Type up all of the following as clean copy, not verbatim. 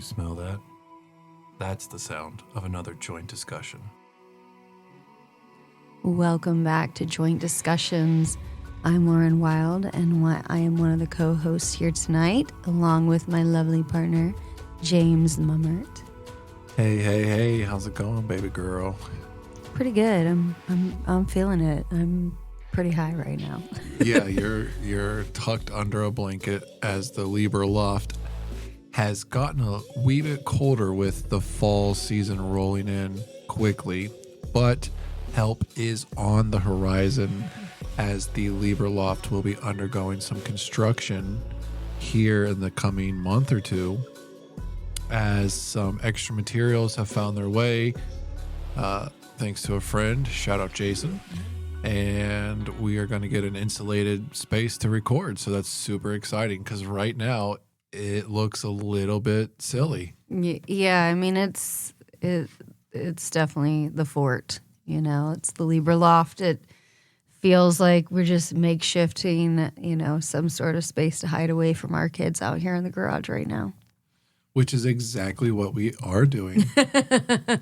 you smell that? That's the sound of another joint discussion. Welcome back to Joint Discussions. I'm Lauren Wild, and I am one of the co-hosts here tonight, along with my lovely partner, James Mummert. Hey, how's it going, baby girl? Pretty good. I'm feeling it. I'm pretty high right now. Yeah, you're tucked under a blanket as the Libra loft has gotten a wee bit colder with the fall season rolling in quickly, but help is on the horizon as the Libra loft will be undergoing some construction here in the coming month or two as some extra materials have found their way thanks to a friend, shout out Jason, and we are going to get an insulated space to record, so that's super exciting because right now it looks a little bit silly. Yeah, I mean it's definitely the fort. You know, it's the Libra loft. It feels like we're just makeshifting, some sort of space to hide away from our kids out here in the garage right now. Which is exactly what we are doing.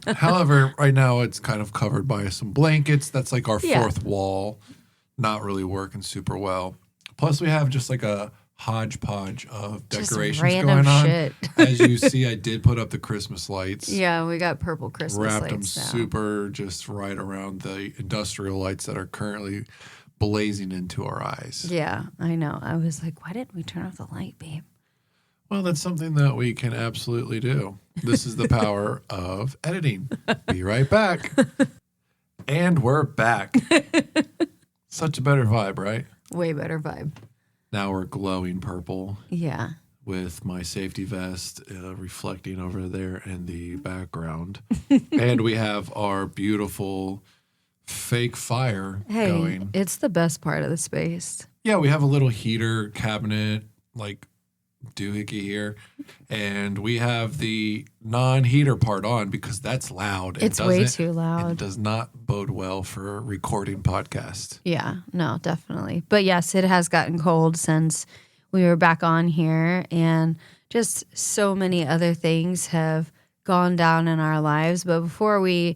However, right now it's kind of covered by some blankets. That's like our fourth wall, not really working super well. Plus, we have just like a hodgepodge of decorations going on. Shit. As you see, I did put up the Christmas lights. Yeah, we got purple Christmas lights. Wrapped them now. super just right around the industrial lights that are currently blazing into our eyes. Yeah, I know. I was like, why didn't we turn off the light, babe? Well, that's something that we can absolutely do. This is the power of editing. Be right back. And we're back. Such a better vibe, right? Way better vibe. Now we're glowing purple. Yeah. With my safety vest reflecting over there in the background. And we have our beautiful fake fire going. It's the best part of the space. Yeah, we have a little heater cabinet, like doohickey here. And we have the non-heater part on because that's loud. It's way too loud. It does not bode well for recording podcasts. Yeah, no, definitely. But yes, it has gotten cold since we were back on here, and just so many other things have gone down in our lives. But before we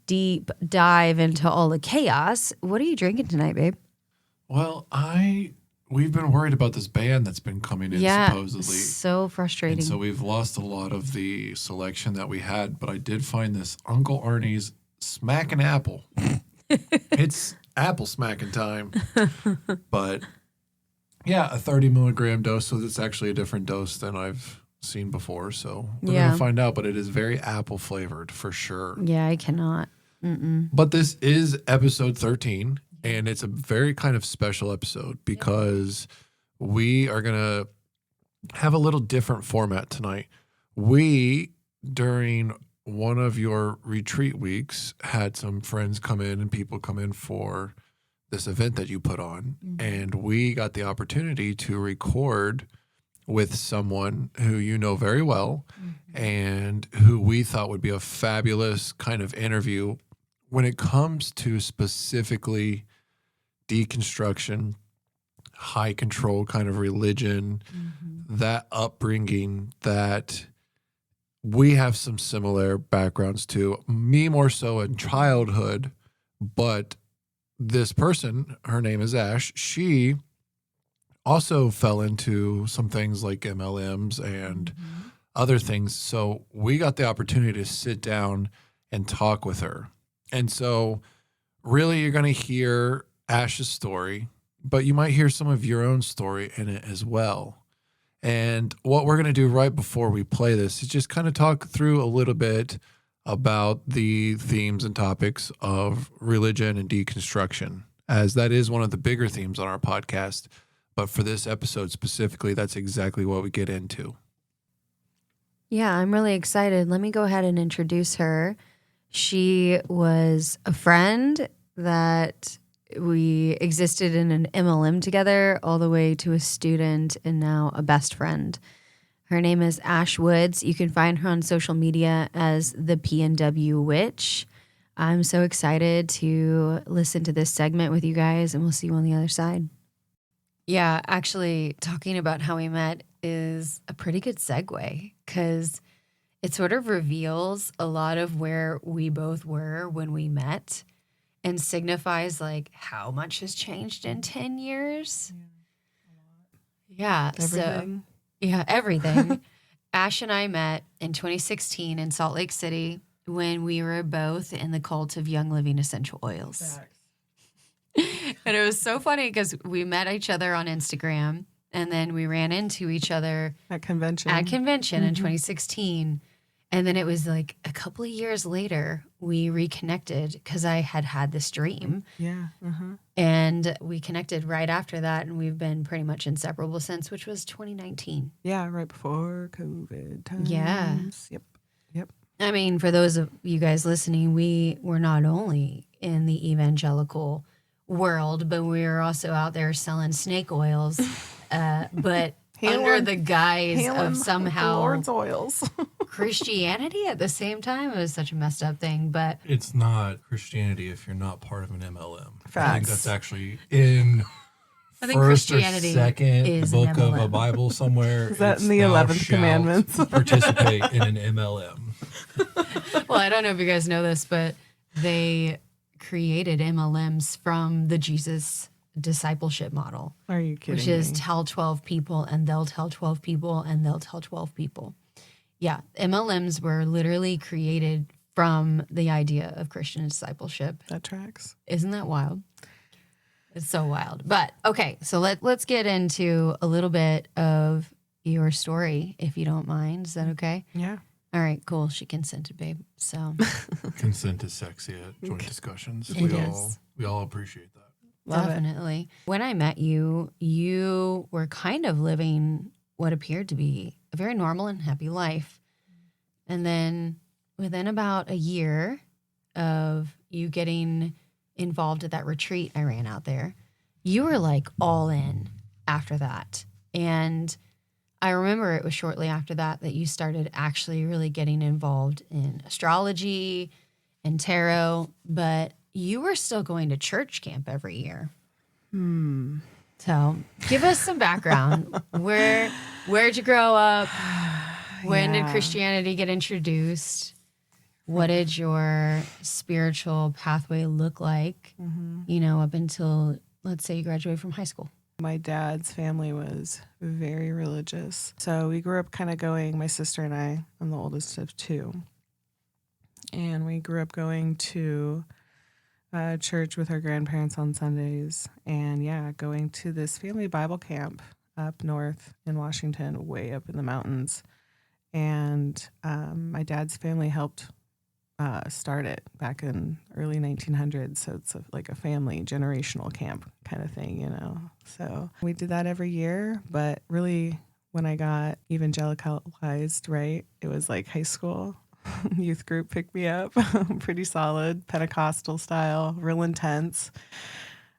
deep dive into all the chaos, what are you drinking tonight, babe? Well, we've been worried about this band that's been coming in supposedly. So frustrating. And so we've lost a lot of the selection that we had, but I did find this Uncle Ernie's Smackin' Apple. It's apple smacking time. But yeah, a 30 milligram dose, so it's actually a different dose than I've seen before. So we're going to find out, but it is very apple flavored for sure. Yeah, I cannot. But this is episode 13. And it's a very kind of special episode because we are going to have a little different format tonight. We, during one of your retreat weeks, had some friends come in and people come in for this event that you put on. Mm-hmm. And we got the opportunity to record with someone who you know very well and who we thought would be a fabulous kind of interview when it comes to specifically deconstruction, high control kind of religion, that upbringing that we have some similar backgrounds to. Me more so in childhood, but this person, her name is Ash, she also fell into some things like MLMs and other things. So we got the opportunity to sit down and talk with her. And so really you're going to hear Ash's story, but you might hear some of your own story in it as well. And what we're going to do right before we play this is just kind of talk through a little bit about the themes and topics of religion and deconstruction, as that is one of the bigger themes on our podcast. But for this episode specifically, that's exactly what we get into. Yeah, I'm really excited. Let me go ahead and introduce her. She was a friend that we existed in an MLM together all the way to a student and now a best friend. Her name is Ash Woods. You can find her on social media as the PNW Witch. I'm so excited to listen to this segment with you guys, and we'll see you on the other side. Yeah, actually, talking about how we met is a pretty good segue because it sort of reveals a lot of where we both were when we met and signifies like how much has changed in 10 years. Yeah. Everything. So, yeah, everything. Ash and I met in 2016 in Salt Lake City when we were both in the cult of Young Living Essential Oils. And it was so funny because we met each other on Instagram and then we ran into each other At convention. in 2016. And then it was like a couple of years later, we reconnected because I had this dream. Yeah. And we connected right after that. And we've been pretty much inseparable since, which was 2019. Yeah, right before COVID times. Yeah. Yep. I mean, for those of you guys listening, we were not only in the evangelical world, but we were also out there selling snake oils, but under the guise of somehow Lord's oils. Christianity at the same time. It was such a messed up thing, but It's not Christianity if you're not part of an MLM. I think Facts. that's actually in I think first or Christianity second is an book of a MLM. Bible somewhere. Is that It's in the thou 11th shalt commandments? Participate in an MLM. well, I don't know if you guys know this, but they created MLMs from the Jesus discipleship model, Are you kidding which is me? tell 12 people and they'll tell 12 people and they'll tell 12 people. Yeah, MLMs were literally created from the idea of Christian discipleship. That tracks. Isn't that wild? It's so wild. But okay, so let's get into a little bit of your story, if you don't mind. Is that okay? Yeah. All right, cool. She consented, babe. So Consent is sexy at joint discussions. It is. We all appreciate that. Love it. definitely. When I met you, you were kind of living what appeared to be a very normal and happy life. And then within about a year of you getting involved at that retreat I ran out there, you were like all in after that. And I remember it was shortly after that that you started actually really getting involved in astrology and tarot, but you were still going to church camp every year. So give us some background. Where'd you grow up? When did Yeah. Christianity get introduced? What did your spiritual pathway look like, up until, let's say, you graduated from high school? My dad's family was very religious. So we grew up kind of going, my sister and I'm the oldest of two. And we grew up going to church with our grandparents on Sundays. And yeah, going to this family Bible camp up north in Washington, way up in the mountains. And my dad's family helped start it back in early 1900s. So it's like a family generational camp kind of thing, So we did that every year. But really, when I got evangelicalized, right, it was like high school. Youth group picked me up. Pretty solid, Pentecostal style, real intense.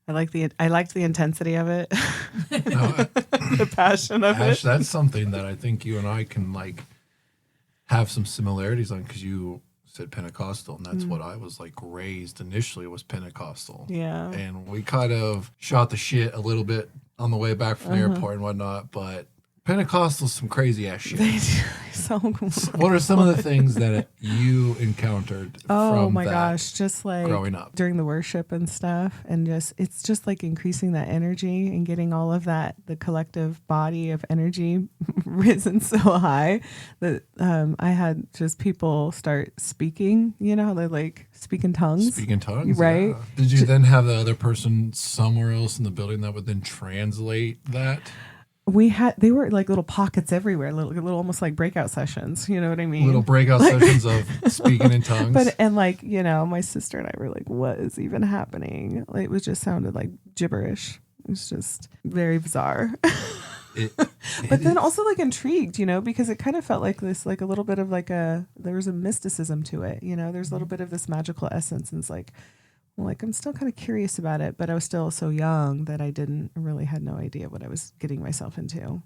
I liked the intensity of it, the passion of Ash, it. that's something that I think you and I can have some similarities on, because you said Pentecostal, and that's what I was raised initially, was Pentecostal. Yeah. And we kind of shot the shit a little bit on the way back from the airport and whatnot, but Pentecostal's some crazy ass shit. They do so What are some of the things that you encountered Oh from my that gosh, just like growing up? during the worship and stuff, and it's just like increasing that energy and getting all of that, the collective body of energy risen so high that I had just people start speaking, they speak in tongues. Speak in tongues? Right. Yeah. Did you then have the other person somewhere else in the building that would then translate that? They were like little pockets everywhere, little almost like breakout sessions, you know what I mean? Little breakout sessions of speaking in tongues? But my sister and I were like, what is even happening? Like, it just sounded like gibberish. It's just very bizarre. But then also intrigued, because it kind of felt like this, a little bit of there was a mysticism to it, there's a little bit of this magical essence, and it's I'm still kind of curious about it, but I was still so young that I really had no idea what I was getting myself into.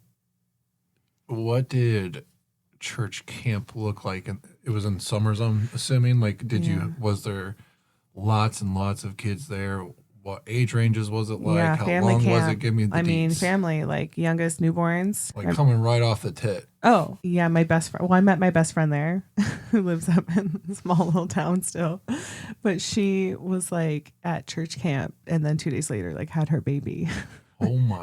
What did church camp look like? And it was in summers, I'm assuming. Was there lots and lots of kids there? what age ranges was it like? Yeah, How family long was camp. it? Give me the I mean, deets. family, like youngest newborns. Like coming right off the tit. Oh, yeah, my best friend. Well, I met my best friend there who lives up in a small little town still. But she was like at church camp and then 2 days later, like had her baby. Oh my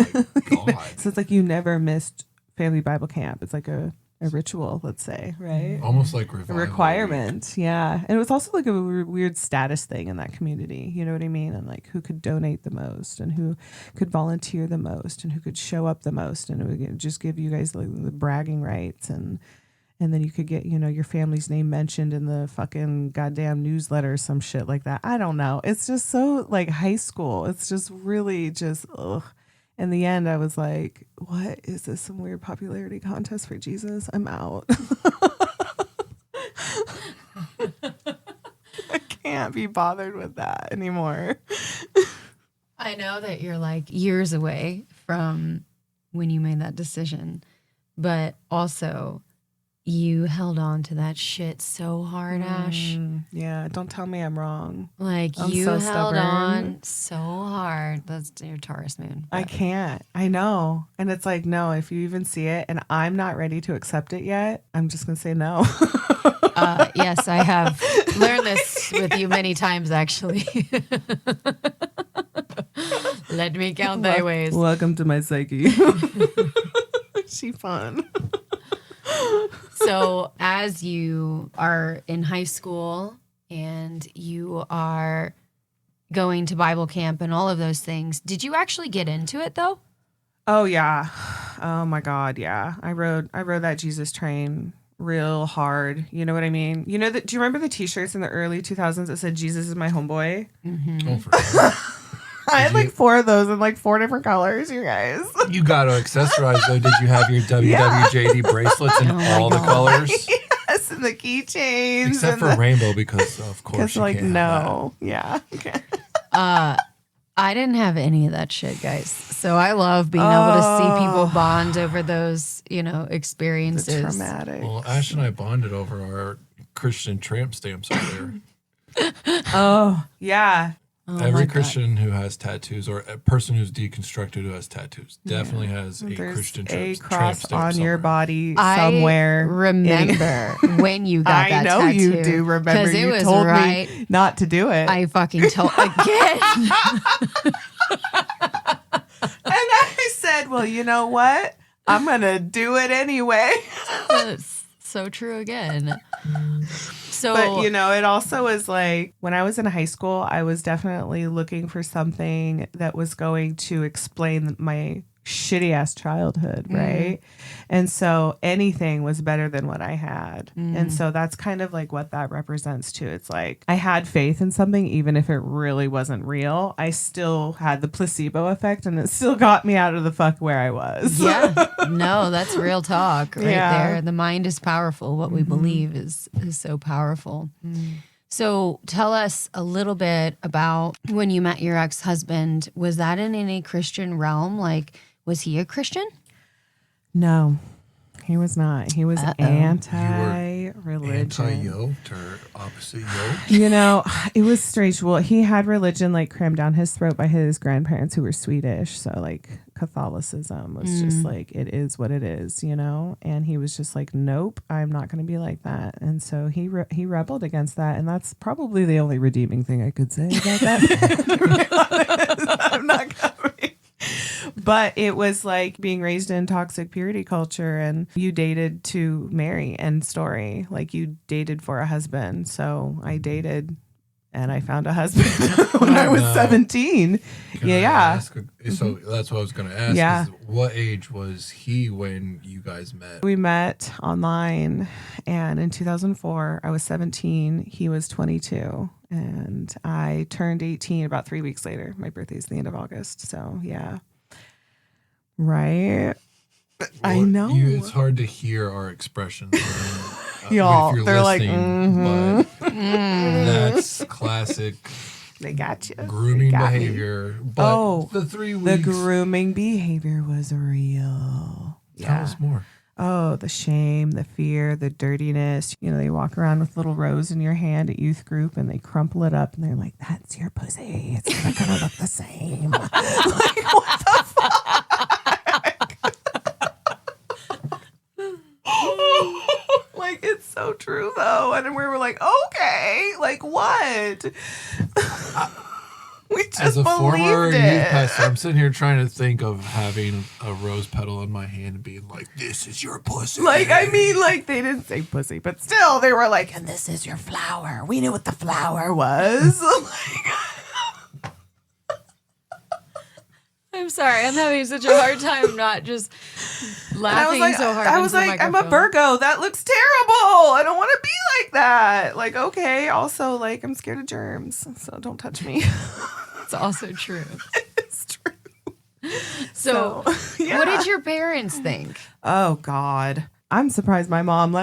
God. So it's like you never missed family Bible camp. It's like a ritual, let's say, right? Almost like A revival requirement. Yeah. And it was also like a weird status thing in that community. You know what I mean? And like who could donate the most and who could volunteer the most and who could show up the most. And it would just give you guys like the bragging rights and then you could get, your family's name mentioned in the fucking goddamn newsletter or some shit like that. I don't know. It's just so like high school. It's just really just, ugh. In the end, I was like, what? Is this some weird popularity contest for Jesus? I'm out. I can't be bothered with that anymore. I know that you're like years away from when you made that decision, but also you held on to that shit so hard, Ash. Yeah, don't tell me I'm wrong. Like I'm you so held stubborn. on so hard. That's your Taurus moon. I can't. I know. And it's like, no, if you even see it and I'm not ready to accept it yet, I'm just going to say no. Yes, I have learned this with you many times, actually. Let me count thy ways. Welcome to my psyche. She fun. So, as you are in high school and you are going to Bible camp and all of those things, did you actually get into it though? Oh yeah. Oh my God. Yeah. I rode that Jesus train real hard. You know what I mean? Do you remember the t-shirts in the early 2000s that said Jesus is my homeboy? Oh, for sure. I had like 4 of those in like 4 different colors, you guys. You got to accessorize though. Did you have your WWJD bracelets in all the colors? Yes, and the keychains. Except and for rainbow, because of course because you like, can't have no. Yeah. Okay. I didn't have any of that shit, guys. So I love being able to see people bond over those, experiences. Traumatic. that. Well, Ash and I bonded over our Christian tramp stamps over there. Oh, yeah. Oh my Every God. Christian who has tattoos, or a person who's deconstructed who has tattoos, definitely has a There's Christian a tramp cross stamp on your somewhere. body I somewhere. remember when you got I that know tattoo. you do remember. 'Cause it You was told right. me not to do it. I fucking told again. And I said, well, you know what? I'm going to do it anyway. That's so true again. So But, it also was like when I was in high school, I was definitely looking for something that was going to explain my shitty ass childhood, right? And so anything was better than what I had. And so that's kind of like what that represents too. It's like I had faith in something, even if it really wasn't real. I still had the placebo effect and it still got me out of the fuck where I was. yeah, no, that's real talk right Yeah. there. The mind is powerful. What we believe is so powerful. So tell us a little bit about when you met your ex-husband. Was that in any Christian realm? Like, was he a Christian? No, he was not. He was anti-religion. Anti-yoked or opposite yoke? It was strange. Well, he had religion like crammed down his throat by his grandparents who were Swedish. So like Catholicism was just like, it is what it is, and he was just like, nope, I'm not going to be like that. And so he rebelled against that. And that's probably the only redeeming thing I could say about that. I'm not going to be. But it was like being raised in toxic purity culture and you dated to marry, end story. Like you dated for a husband. So I dated and I found a husband when I was 17. Can I Yeah. ask so that's what I was going to ask. Yeah. Is what age was he when you guys met? We met online and in 2004, I was 17. He was 22 and I turned 18 about 3 weeks later. My birthday's the end of August. So yeah. Right. I Well, know. it's hard to hear our expressions. Y'all, if you're they're like, listening, but that's classic They got you. grooming They got me. behavior. But the 3 The weeks, grooming behavior was real. tell us more. Oh, the shame, the fear, the dirtiness. You know, they walk around with little rose in your hand at youth group and they crumple it up and they're like, that's your pussy. It's not going to look the same. Like, what the fuck? Like, it's so true, though. And we were like, okay, like what? We just As a former believed youth it. pastor, I'm sitting here trying to think of having a rose petal in my hand and being like, "This is your pussy." Like, I mean, like, they didn't say pussy, but still, they were like, and this is your flower. We knew what the flower was. Like, I'm sorry. I'm having such a hard time not just and I laughing was like, so hard. I was into the like, I'm a microphone. Virgo. That looks terrible. I don't want to be like that. Like, okay. Also, like, I'm scared of germs, so don't touch me. It's also true. It's true. So, yeah. what did your parents think? Oh God, I'm surprised my mom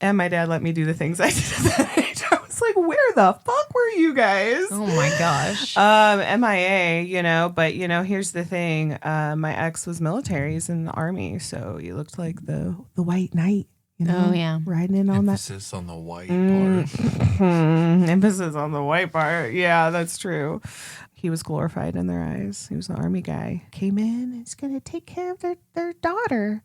and my dad let me do the things I did at that age. I was like, where the fuck were you guys? Oh my gosh. MIA, you know, but you know, here's the thing. My ex was military, he's in the army, so you looked like the white knight, you know. Oh, yeah. Riding in on that. Emphasis on the white part. Emphasis on the white part. Yeah, that's true. He was glorified in their eyes. He was an army guy. Came in and he's gonna take care of their daughter.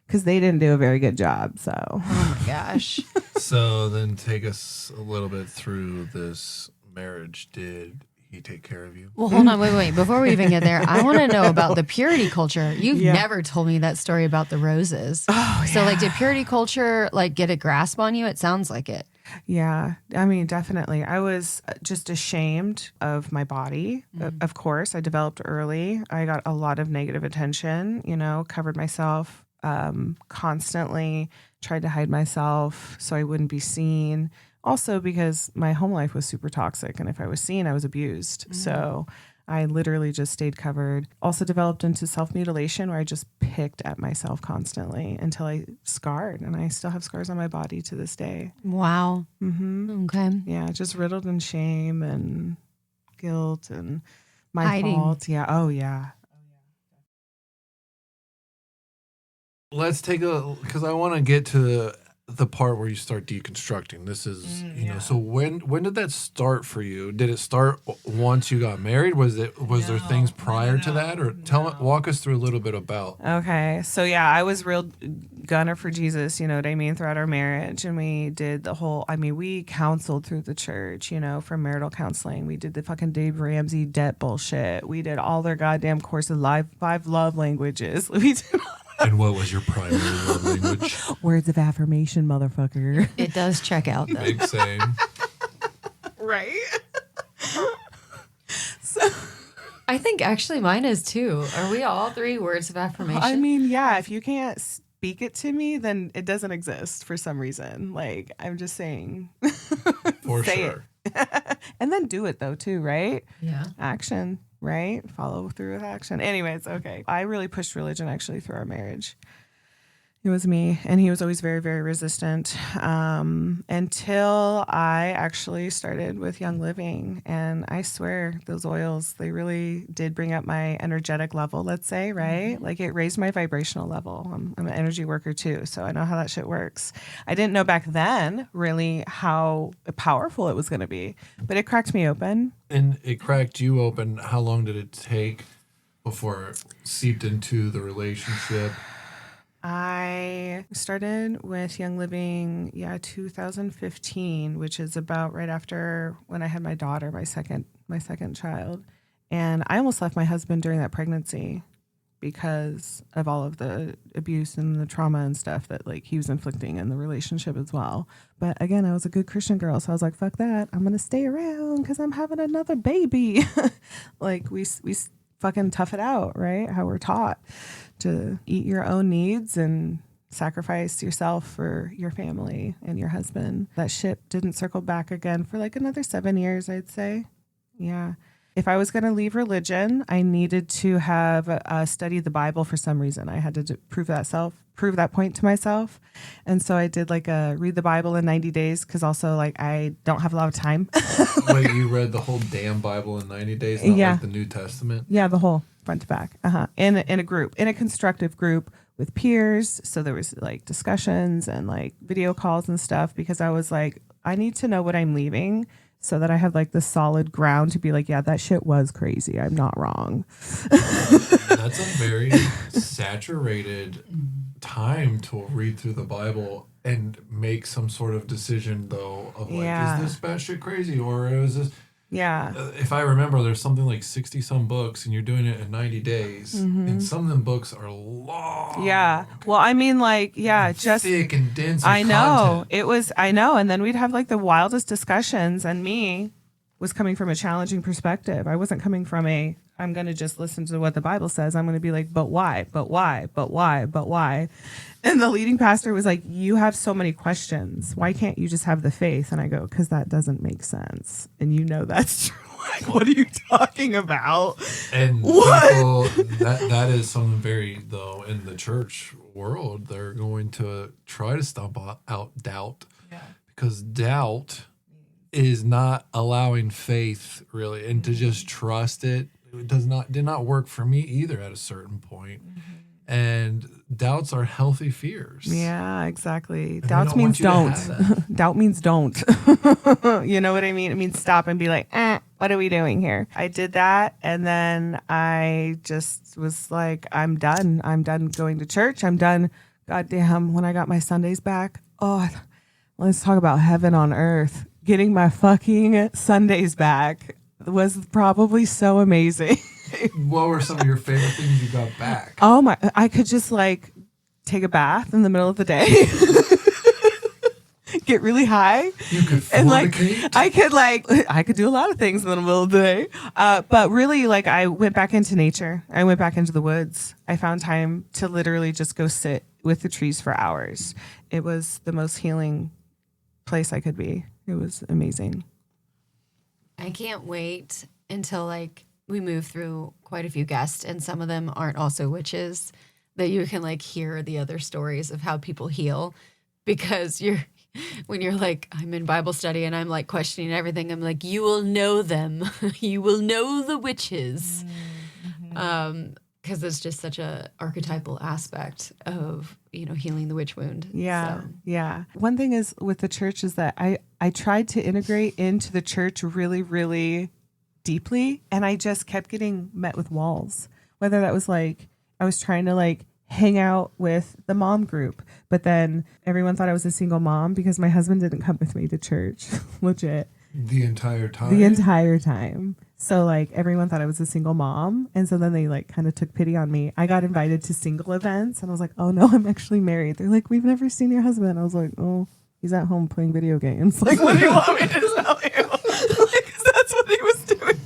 Because they didn't do a very good job, so. Oh my gosh. So then, take us a little bit through this marriage. Did he take care of you? Well, hold on, wait. Before we even get there, I want to know about the purity culture. You've Yeah. never told me that story about the roses. Oh, So, like, did purity culture like get a grasp on you? It sounds like it. Yeah, I mean, definitely. I was just ashamed of my body. Of course, I developed early. I got a lot of negative attention, you know, covered myself constantly, tried to hide myself so I wouldn't be seen. Also, because my home life was super toxic. And if I was seen, I was abused. So I literally just stayed covered. Also developed into self-mutilation where I just picked at myself constantly until I scarred. And I still have scars on my body to this day. Wow. Mm-hmm. Okay. Yeah, just riddled in shame and guilt and my Hiding. fault. Yeah. Oh, yeah. Let's take because I want to get to the part where you start deconstructing. This is, yeah. so when did that start for you? Did it start once you got married? Was there things prior to that, or walk us through a little bit about? Okay. So, yeah, I was real gunner for Jesus, you know what I mean, throughout our marriage. And we did we counseled through the church, you know, for marital counseling. We did the fucking Dave Ramsey debt bullshit. We did all their goddamn courses, 5 love languages. We did And what was your primary love language? words of affirmation, motherfucker. It does check out, though. Big same. Right? I think actually mine is too. Are we all 3 words of affirmation? I mean, yeah, if you can't speak it to me, then it doesn't exist for some reason. Like, I'm just saying. For Say sure. it. And then do it, though, too, right? yeah. Action, right? Follow through with action. Anyways, okay. I really pushed religion, actually, through our marriage. It was me, and he was always very, very resistant until I actually started with Young Living. And I swear those oils, they really did bring up my energetic level, let's say, right? Like it raised my vibrational level. I'm an energy worker too, so I know how that shit works. I didn't know back then really how powerful it was going to be, but it cracked me open. And it cracked you open. How long did it take before it seeped into the relationship? I started with Young Living, 2015, which is about right after when I had my daughter, my second child. And I almost left my husband during that pregnancy because of all of the abuse and the trauma and stuff that like he was inflicting in the relationship as well. But again, I was a good Christian girl, so I was like, fuck that. I'm going to stay around because I'm having another baby. Like we fucking tough it out, right? How we're taught to eat your own needs and sacrifice yourself for your family and your husband. That ship didn't circle back again for like another 7 years, I'd say. Yeah. If I was going to leave religion, I needed to have studied the Bible for some reason. I had to prove that point to myself. And so I did like read the Bible in 90 days because also like I don't have a lot of time. Wait, you read the whole damn Bible in 90 days, not Yeah. like the New Testament? Yeah, the whole front to back. In a group, in a constructive group with peers. So there was like discussions and like video calls and stuff, because I was like, I need to know what I'm leaving so that I have like the solid ground to be like, yeah, that shit was crazy. I'm not wrong. That's a very saturated time to read through the Bible and make some sort of decision, though, of like, Yeah. is this batshit crazy, or is this? Yeah. If I remember, there's something like 60 some books, and you're doing it in 90 days, and some of them books are long. Yeah. Well, I mean, like, yeah, just thick and dense. I with know content. it was. I know, and then we'd have like the wildest discussions, and me was coming from a challenging perspective. I wasn't coming from a I'm going to just listen to what the Bible says. I'm going to be like, but why? But why? But why? But why? And the leading pastor was like, you have so many questions. Why can't you just have the faith? And I go, because that doesn't make sense. And you know that's true. Like, what are you talking about? And What? people, that is something very, though, in the church world, they're going to try to stomp out doubt, because doubt is not allowing faith, really, and to just trust it. It did not work for me either at a certain point. And doubts are healthy fears. Yeah, exactly. they Doubts don't means want you to don't. have Doubt means don't. You know what I mean? It means stop and be like, what are we doing here? I did that. And then I just was like, I'm done. I'm done going to church. I'm done. Goddamn, when I got my Sundays back. Oh, let's talk about heaven on earth. Getting my fucking Sundays back was probably so amazing. What were some of your favorite things you got back? Oh my, I could just like take a bath in the middle of the day. Get really high. You could And like fornicate? I could do a lot of things in the middle of the day. But really, like, I went back into nature. I went back into the woods. I found time to literally just go sit with the trees for hours. It was the most healing place I could be. It was amazing. I can't wait until like we move through quite a few guests, and some of them aren't also witches, that you can like hear the other stories of how people heal, because when you're like, I'm in Bible study and I'm like questioning everything, I'm like, you will know them. You will know the witches. Because it's just such a archetypal aspect of, healing the witch wound. Yeah. So, Yeah. One thing is with the church is that I tried to integrate into the church really, really deeply. And I just kept getting met with walls, whether that was like, I was trying to like hang out with the mom group, but then everyone thought I was a single mom because my husband didn't come with me to church. Legit. The entire time? The entire time. So like everyone thought I was a single mom. And so then they like kind of took pity on me. I got invited to single events and I was like, oh no, I'm actually married. They're like, we've never seen your husband. I was like, oh, he's at home playing video games. Like, what do you want me to tell you? Because that's what he was doing.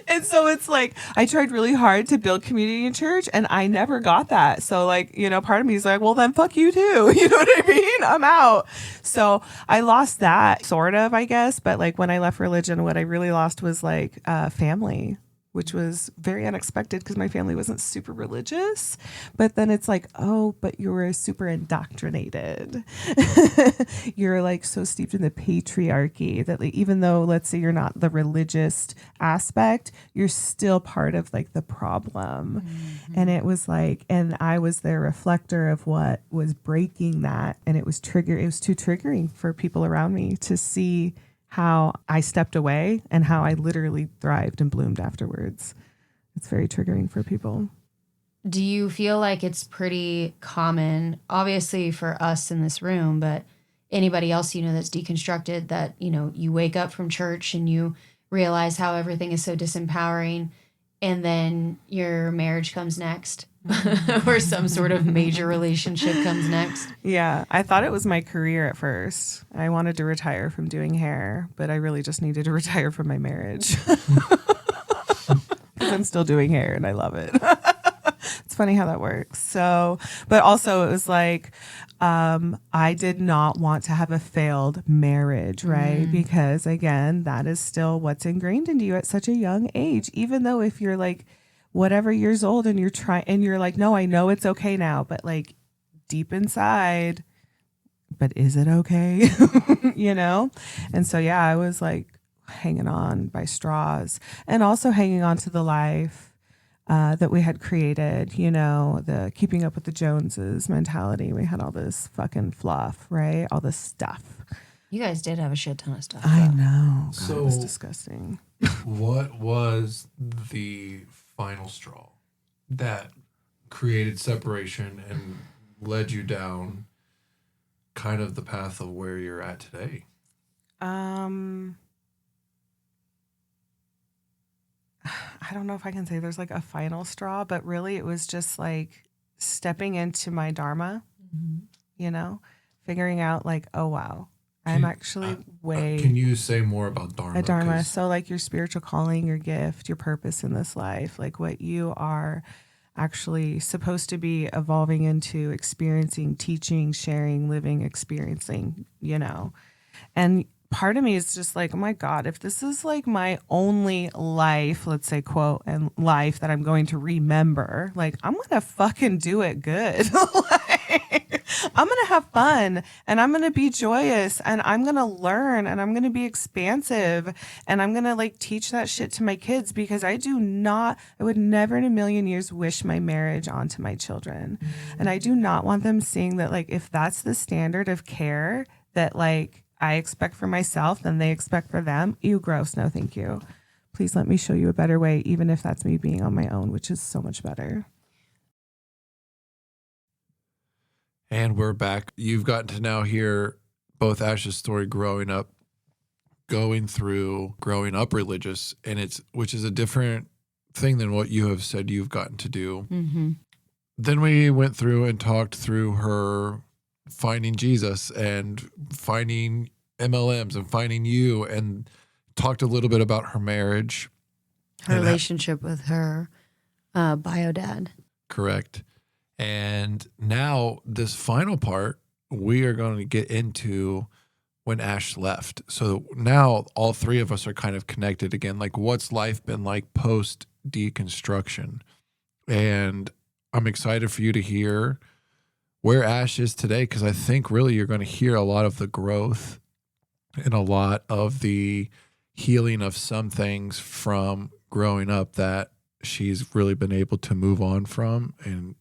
And so it's like, I tried really hard to build community in church and I never got that. So like, part of me is like, well, then fuck you too. You know what I mean? I'm out. So I lost that sort of, I guess. But like when I left religion, what I really lost was like family, which was very unexpected because my family wasn't super religious. But then it's like, oh, but you were super indoctrinated. You're like so steeped in the patriarchy that like, even though, let's say you're not the religious aspect, you're still part of like the problem. And it was like, and I was the reflector of what was breaking that. And it was too triggering for people around me to see how I stepped away and how I literally thrived and bloomed afterwards. It's very triggering for people. do you feel like it's pretty common, obviously for us in this room, but anybody else that's deconstructed, that you wake up from church and you realize how everything is so disempowering, and then your marriage comes next or some sort of major relationship comes next? Yeah, I thought it was my career at first. I wanted to retire from doing hair, but I really just needed to retire from my marriage. Because I'm still doing hair and I love it. It's funny how that works. So, but also it was like, I did not want to have a failed marriage, right? Because again, that is still what's ingrained into you at such a young age. Even though if you're like whatever years old and you're like, no, I know it's okay now, but like deep inside, but is it okay? And so, yeah, I was like hanging on by straws and also hanging on to the life that we had created, you know, the keeping up with the Joneses mentality. We had all this fucking fluff, right? All this stuff. You guys did have a shit ton of stuff. I though. know. God, So- it was disgusting. What was the final straw that created separation and led you down kind of the path of where you're at today? I don't know if I can say there's like a final straw, but really it was just like stepping into my dharma, you know, figuring out like, oh wow, I'm actually way Can you say more about Dharma? a dharma. 'Cause So like your spiritual calling, your gift, your purpose in this life, like what you are actually supposed to be evolving into, experiencing, teaching, sharing, living, experiencing, you know. And part of me is just like, oh my God, if this is like my only life, let's say, quote, and life that I'm going to remember, like, I'm going to fucking do it good. Like, I'm going to have fun and I'm going to be joyous and I'm going to learn and I'm going to be expansive and I'm going to like teach that shit to my kids because I would never in a million years wish my marriage onto my children. And I do not want them seeing that, like, if that's the standard of care that like I expect for myself, then they expect for them. Ew, gross. No, thank you. Please let me show you a better way, even if that's me being on my own, which is so much better. And we're back. You've gotten to now hear both Ash's story growing up, going through growing up religious, and which is a different thing than what you have said you've gotten to do. Mm-hmm. Then we went through and talked through her finding Jesus and finding MLMs and finding you, and talked a little bit about her marriage. Her And relationship with her bio dad. Correct. And now this final part, we are going to get into when Ash left. So now all three of us are kind of connected again. Like, what's life been like post deconstruction? And I'm excited for you to hear where Ash is today, because I think really you're going to hear a lot of the growth and a lot of the healing of some things from growing up that she's really been able to move on from and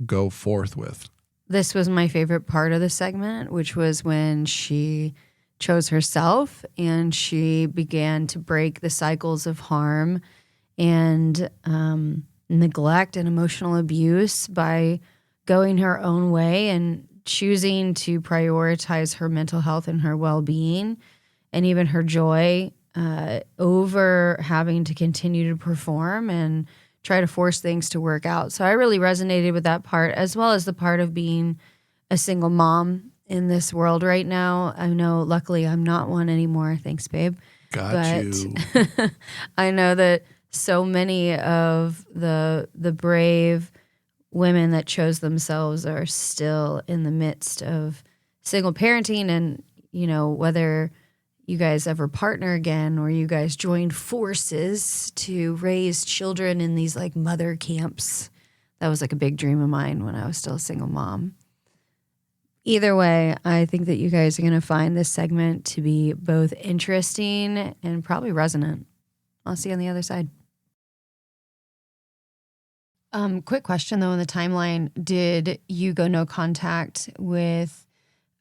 go forth with. This was my favorite part of the segment, which was when she chose herself and she began to break the cycles of harm and neglect and emotional abuse by going her own way and choosing to prioritize her mental health and her well-being and even her joy over having to continue to perform and try to force things to work out. So I really resonated with that part, as well as the part of being a single mom in this world right now. I know, luckily, I'm not one anymore. Thanks, babe. Got you. I know that so many of the brave women that chose themselves are still in the midst of single parenting, and you know, whether you guys ever partner again or you guys join forces to raise children in these like mother camps. That was like a big dream of mine when I was still a single mom. Either way, I think that you guys are going to find this segment to be both interesting and probably resonant. I'll see you on the other side. Quick question though, in the timeline, did you go no contact with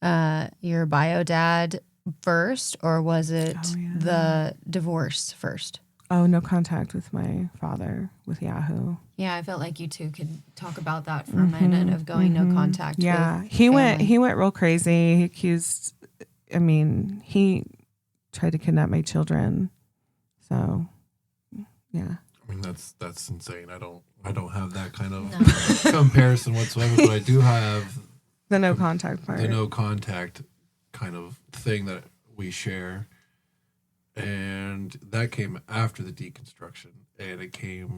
your bio dad first, or was it the divorce first? Oh, no contact with my father with Yahoo. Yeah, I felt like you two could talk about that for a minute of going no contact. Yeah, with he family. went real crazy. He accused. I mean, he tried to kidnap my children. So, yeah. I mean, that's insane. I don't have that kind of comparison whatsoever, but I do have The no contact part. the no contact kind of thing that we share. And that came after the deconstruction, and it came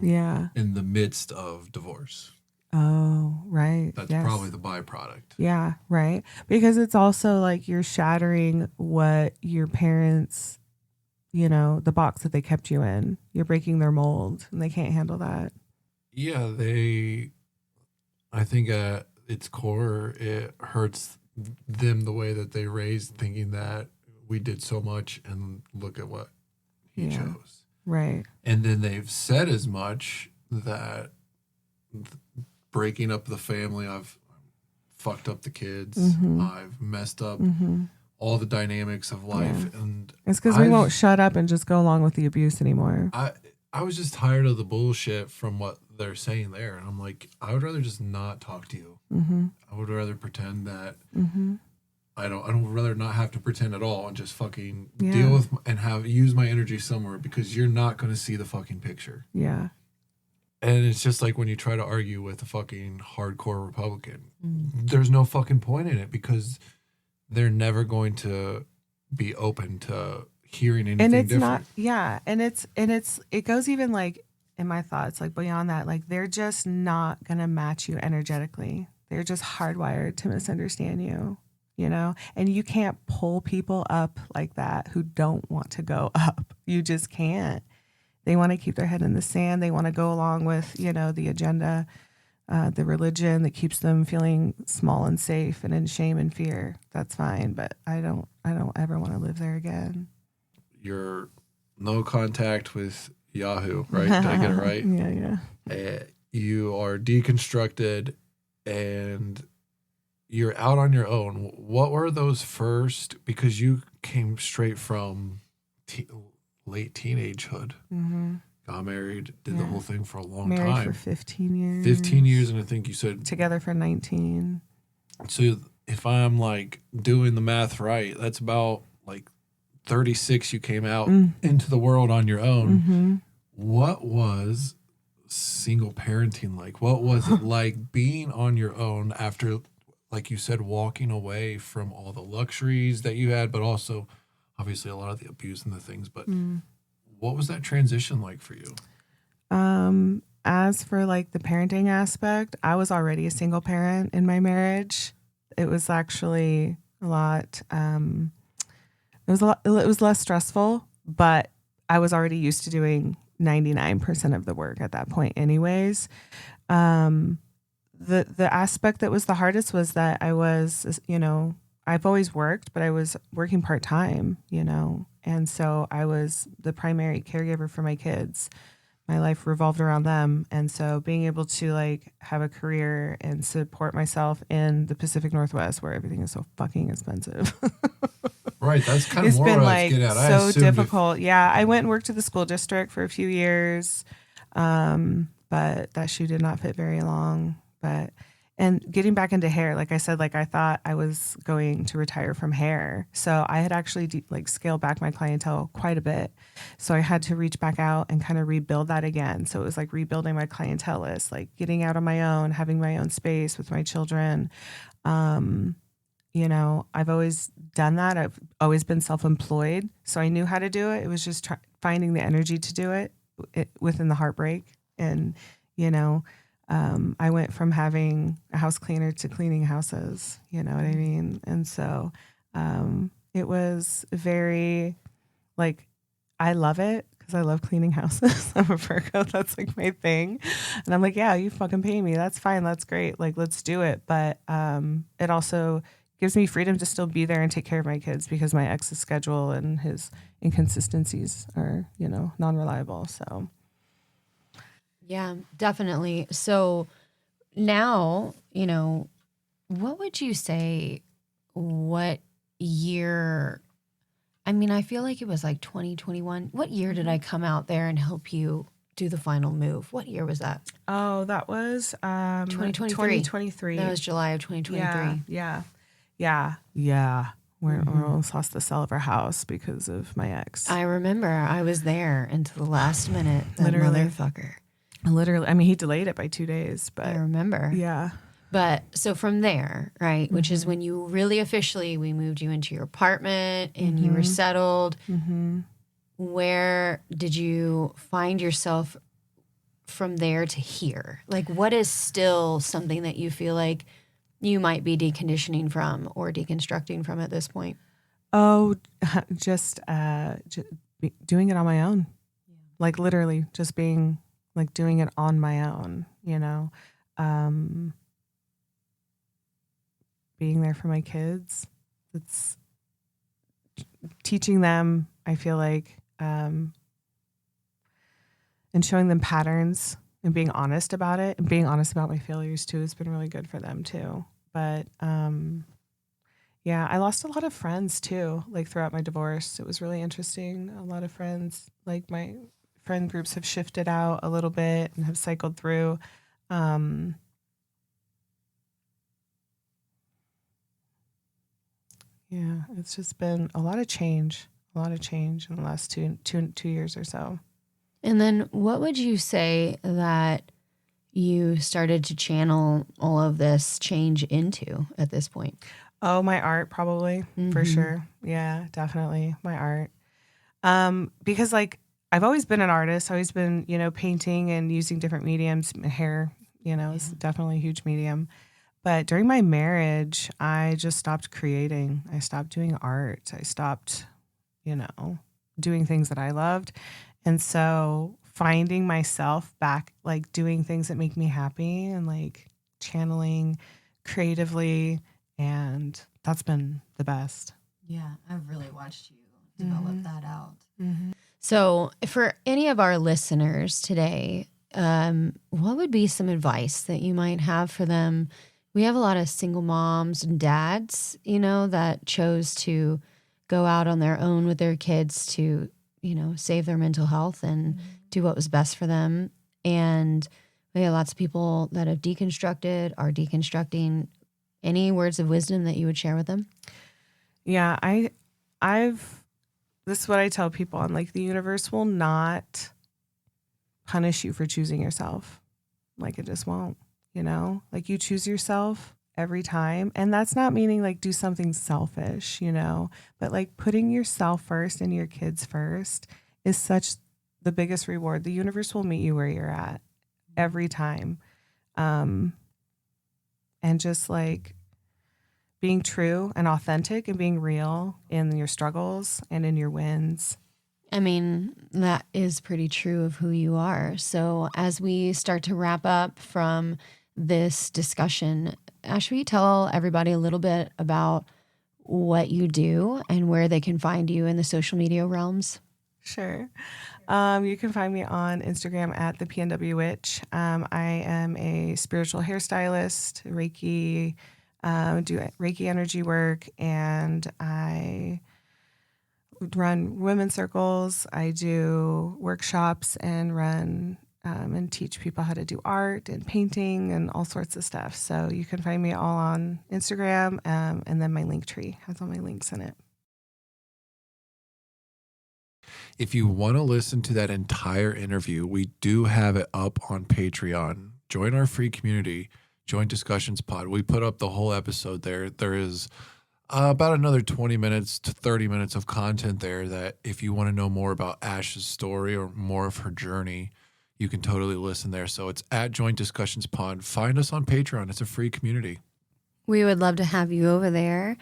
in the midst of divorce. Oh, right. That's Yes. probably the byproduct. Yeah, right. Because it's also like you're shattering what your parents, you know, the box that they kept you in. You're breaking their mold and they can't handle that. Yeah, I think at its core, it hurts them the way that they raised, thinking that we did so much and look at what he chose. Right. And then they've said as much that breaking up the family. I've fucked up the kids. I've messed up all the dynamics of life, and It's because we I won't just- shut up and just go along with the abuse anymore. I was just tired of the bullshit from what they're saying there, and I'm like, I would rather just not talk to you. I would rather pretend that I would rather not have to pretend at all and just fucking deal with and use my energy somewhere, because you're not going to see the fucking picture. Yeah. And it's just like when you try to argue with a fucking hardcore Republican, there's no fucking point in it, because they're never going to be open to hearing anything And it's different. it goes even like in my thoughts, like beyond that, like they're just not going to match you energetically. They're just hardwired to misunderstand you, you know? And you can't pull people up like that who don't want to go up. You just can't. They want to keep their head in the sand. They want to go along with, you know, the agenda, the religion that keeps them feeling small and safe and in shame and fear. That's fine, but I don't ever want to live there again. You're no contact with Yahoo, right? Did I get it right? Yeah. You are deconstructed and you're out on your own. What were those first? Because you came straight from late teenagehood. Got married, did the whole thing for a long Married time. for 15 years. 15 years, and I think you said Together for 19. so. If I'm like doing the math right, that's about like 36. You came out into the world on your own. What was single parenting like? What was it like being on your own after, like you said, walking away from all the luxuries that you had, but also obviously a lot of the abuse and the things, but what was that transition like for you? As for like the parenting aspect, I was already a single parent in my marriage. It was actually a lot. It was less stressful, but I was already used to doing 99% of the work at that point anyways. The aspect that was the hardest was that I was, you know, I've always worked, but I was working part-time, you know, and so I was the primary caregiver for my kids. My life revolved around them. And so being able to like have a career and support myself in the Pacific Northwest where everything is so fucking expensive. Right, that's kind of It's more been what I was like getting at. I so assumed if- difficult. Yeah, I went and worked at the school district for a few years, but that shoe did not fit very long. And getting back into hair, like I said, like I thought I was going to retire from hair, so I had actually scaled back my clientele quite a bit. So I had to reach back out and kind of rebuild that again. So it was like rebuilding my clientele list, like getting out on my own, having my own space with my children. You know, I've always done that. I've always been self-employed, so I knew how to do it. It was just finding the energy to do it within the heartbreak. And, you know, I went from having a house cleaner to cleaning houses, you know what I mean? And so it was very, like, I love it because I love cleaning houses. I'm a Virgo. That's like my thing. And I'm like, yeah, you fucking pay me. That's fine. That's great. Like, let's do it. But it also gives me freedom to still be there and take care of my kids because my ex's schedule and his inconsistencies are, you know, non-reliable. So. Yeah, definitely. So now, you know, what would you say, what year? I mean, I feel like it was like 2021. What year did I come out there and help you do the final move? What year was that? Oh, that was 2023. 2023. That was July of 2023. Yeah. We almost lost the sale of our house because of my ex. I remember I was there until the last minute. That Literally. motherfucker. Literally, I mean, he delayed it by 2 days, but I remember. yeah. But so from there, right, which is when you really officially, we moved you into your apartment and you were settled. Where did you find yourself from there to here? Like, what is still something that you feel like you might be deconditioning from or deconstructing from at this point? Oh, just doing it on my own. Like literally just being like doing it on my own, you know, being there for my kids. It's teaching them, I feel like, and showing them patterns and being honest about it and being honest about my failures too has been really good for them too. But yeah, I lost a lot of friends too, like throughout my divorce. It was really interesting. A lot of friends, like my friend groups have shifted out a little bit and have cycled through. Yeah, it's just been a lot of change in the last two years or so. And then what would you say that you started to channel all of this change into at this point? Oh, my art probably for Mhm. sure. Yeah, definitely my art. Because like I've always been an artist, always been, painting and using different mediums. Hair, is definitely a huge medium. But during my marriage, I just stopped creating. I stopped doing art. I stopped, doing things that I loved. And so finding myself back, like doing things that make me happy and like channeling creatively. And that's been the best. Yeah, I've really watched you develop that out. Mm-hmm. So, for any of our listeners today, what would be some advice that you might have for them? We have a lot of single moms and dads, that chose to go out on their own with their kids to, save their mental health and do what was best for them. And we have lots of people that have deconstructed, are deconstructing. Any words of wisdom that you would share with them? Yeah, this is what I tell people. I'm like, the universe will not punish you for choosing yourself. Like, it just won't, like you choose yourself every time. And that's not meaning like do something selfish, but like putting yourself first and your kids first is such the biggest reward. The universe will meet you where you're at every time. And just like being true and authentic and being real in your struggles and in your wins. I mean, that is pretty true of who you are. So as we start to wrap up from this discussion, Ash, will you tell everybody a little bit about what you do and where they can find you in the social media realms? Sure. You can find me on Instagram at the PNW Witch. I am a spiritual hairstylist, Reiki, do Reiki energy work, and I run women's circles. I do workshops and run and teach people how to do art and painting and all sorts of stuff. So you can find me all on Instagram, and then my link tree has all my links in it. If you want to listen to that entire interview, we do have it up on Patreon. Join our free community. Join Discussions Pod. We put up the whole episode there. There is about another 20 minutes to 30 minutes of content there that if you want to know more about Ash's story or more of her journey, you can totally listen there. So it's at Joint Discussions Pod. Find us on Patreon. It's a free community. We would love to have you over there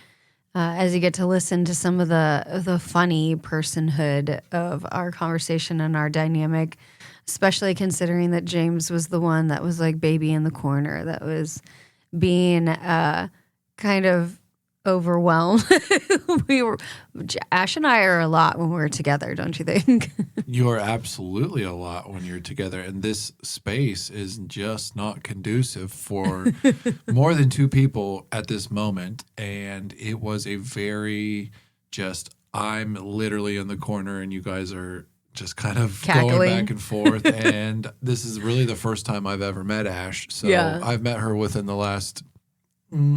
as you get to listen to some of the funny personhood of our conversation and our dynamic, especially considering that James was the one that was like baby in the corner, that was being kind of overwhelmed. Ash and I are a lot when we're together, don't you think? You're absolutely a lot when you're together. And this space is just not conducive for more than two people at this moment. And it was a very I'm literally in the corner and you guys are just kind of Cackling. going back and forth. And this is really the first time I've ever met Ash. So Yeah. I've met her within the last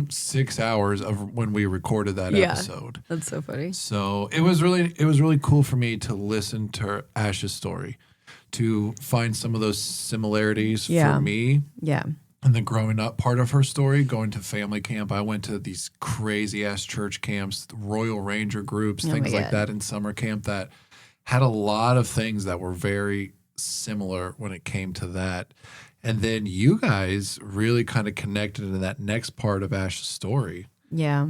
6 hours of when we recorded that Yeah. episode. That's so funny. So it was really cool for me to listen to Ash's story, to find some of those similarities Yeah. for me Yeah. and the growing up part of her story, going to family camp. I went to these crazy ass church camps, Royal Ranger groups, Oh things my like God. that in summer camp that had a lot of things that were very similar when it came to that. And then you guys really kind of connected in that next part of Ash's story. Yeah.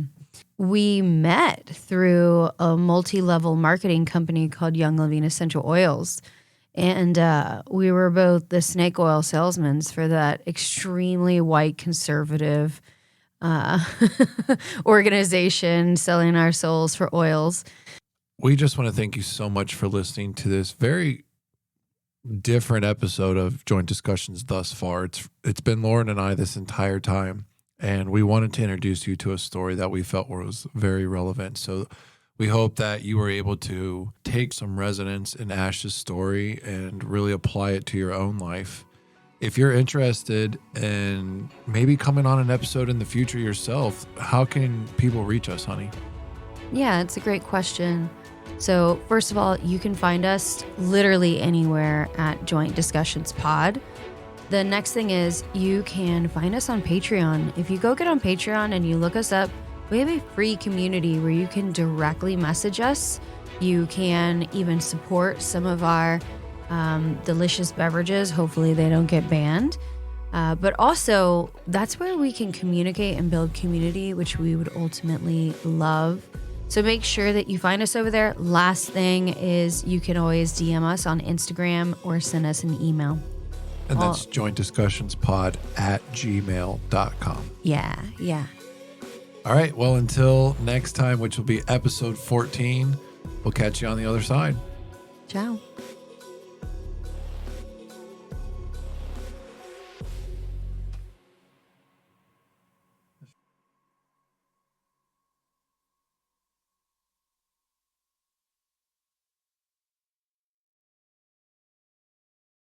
We met through a multi-level marketing company called Young Living Essential Oils. And we were both the snake oil salesmen for that extremely white conservative organization selling our souls for oils. We just want to thank you so much for listening to this very different episode of Joint Discussions thus far. It's been Lauren and I this entire time, and we wanted to introduce you to a story that we felt was very relevant. So we hope that you were able to take some resonance in Ash's story and really apply it to your own life. If you're interested in maybe coming on an episode in the future yourself, how can people reach us, honey? Yeah, it's a great question. So, first of all, you can find us literally anywhere at Joint Discussions Pod. The next thing is you can find us on Patreon. If you go get on Patreon and you look us up, we have a free community where you can directly message us. You can even support some of our delicious beverages. Hopefully they don't get banned. But also, that's where we can communicate and build community, which we would ultimately love. So make sure that you find us over there. Last thing is you can always DM us on Instagram or send us an email. And that's jointdiscussionspod@gmail.com. Yeah. All right. Well, until next time, which will be episode 14, we'll catch you on the other side. Ciao.